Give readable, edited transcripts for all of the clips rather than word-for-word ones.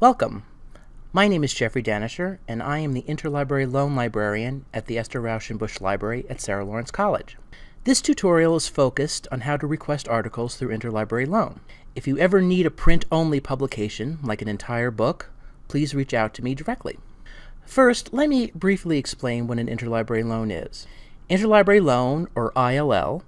Welcome! My name is Jeffrey Danisher, and I am the Interlibrary Loan Librarian at the Esther Rauschenbusch Library at Sarah Lawrence College. This tutorial is focused on how to request articles through Interlibrary Loan. If you ever need a print-only publication, like an entire book, please reach out to me directly. First, let me briefly explain what an interlibrary loan is. Interlibrary loan, or ILL,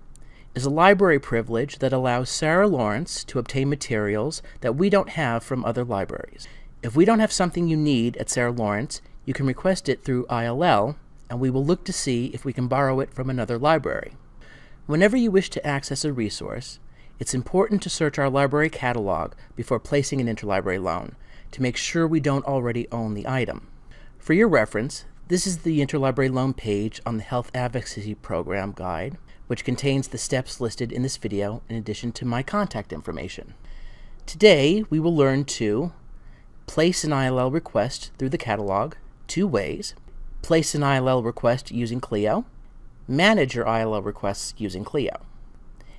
is a library privilege that allows Sarah Lawrence to obtain materials that we don't have from other libraries. If we don't have something you need at Sarah Lawrence, you can request it through ILL, and we will look to see if we can borrow it from another library. Whenever you wish to access a resource, it's important to search our library catalog before placing an interlibrary loan to make sure we don't already own the item. For your reference, this is the interlibrary loan page on the Health Advocacy Program guide, which contains the steps listed in this video in addition to my contact information. Today, we will learn to place an ILL request through the catalog 2 ways, place an ILL request using Clio, manage your ILL requests using Clio.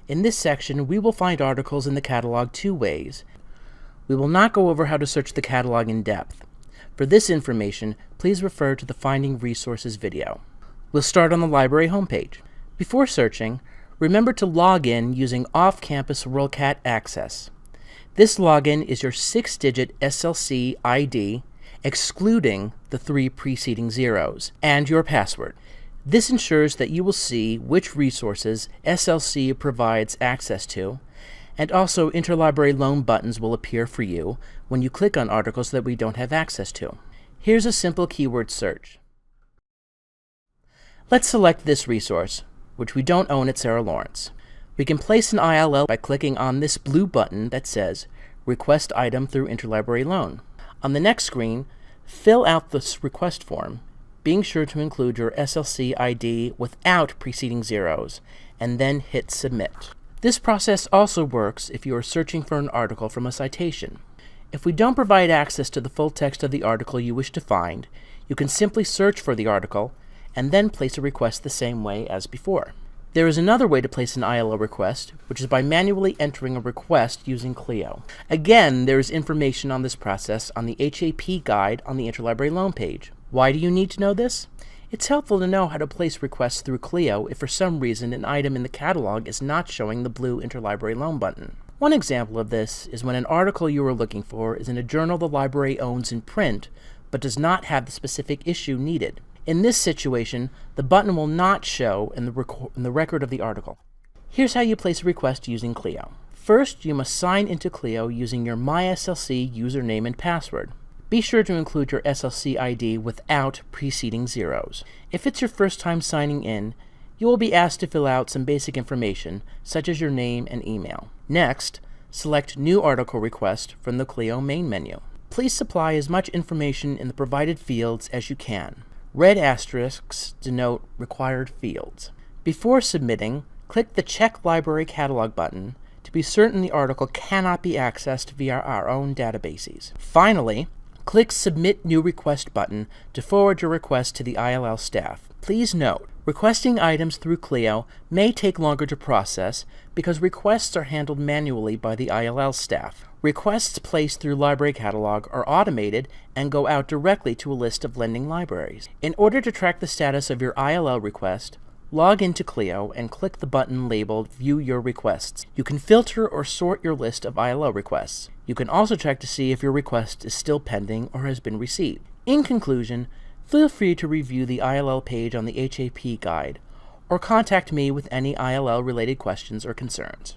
In this section, we will find articles in the catalog 2 ways. We will not go over how to search the catalog in depth. For this information, please refer to the Finding Resources video. We'll start on the library homepage. Before searching, remember to log in using off-campus WorldCat access. This login is your 6-digit SLC ID, excluding the 3 preceding zeros, and your password. This ensures that you will see which resources SLC provides access to, and also interlibrary loan buttons will appear for you when you click on articles that we don't have access to. Here's a simple keyword search. Let's select this resource, which we don't own at Sarah Lawrence. We can place an ILL by clicking on this blue button that says Request Item through Interlibrary Loan. On the next screen, fill out this request form, being sure to include your SLC ID without preceding zeros, and then hit Submit. This process also works if you are searching for an article from a citation. If we don't provide access to the full text of the article you wish to find, you can simply search for the article and then place a request the same way as before. There is another way to place an ILL request, which is by manually entering a request using Clio. Again, there is information on this process on the HAP guide on the Interlibrary Loan page. Why do you need to know this? It's helpful to know how to place requests through Clio if for some reason an item in the catalog is not showing the blue Interlibrary Loan button. One example of this is when an article you are looking for is in a journal the library owns in print, but does not have the specific issue needed. In this situation, the button will not show in the record of the article. Here's how you place a request using Clio. First, you must sign into Clio using your MySLC username and password. Be sure to include your SLC ID without preceding zeros. If it's your first time signing in, you will be asked to fill out some basic information, such as your name and email. Next, select New Article Request from the Clio main menu. Please supply as much information in the provided fields as you can. Red asterisks denote required fields. Before submitting, click the Check Library Catalog button to be certain the article cannot be accessed via our own databases. Finally, click Submit New Request button to forward your request to the ILL staff. Please note, requesting items through Clio may take longer to process because requests are handled manually by the ILL staff. Requests placed through Library Catalog are automated and go out directly to a list of lending libraries. In order to track the status of your ILL request, log into Clio and click the button labeled View Your Requests. You can filter or sort your list of ILL requests. You can also check to see if your request is still pending or has been received. In conclusion, feel free to review the ILL page on the HAP guide or contact me with any ILL-related questions or concerns.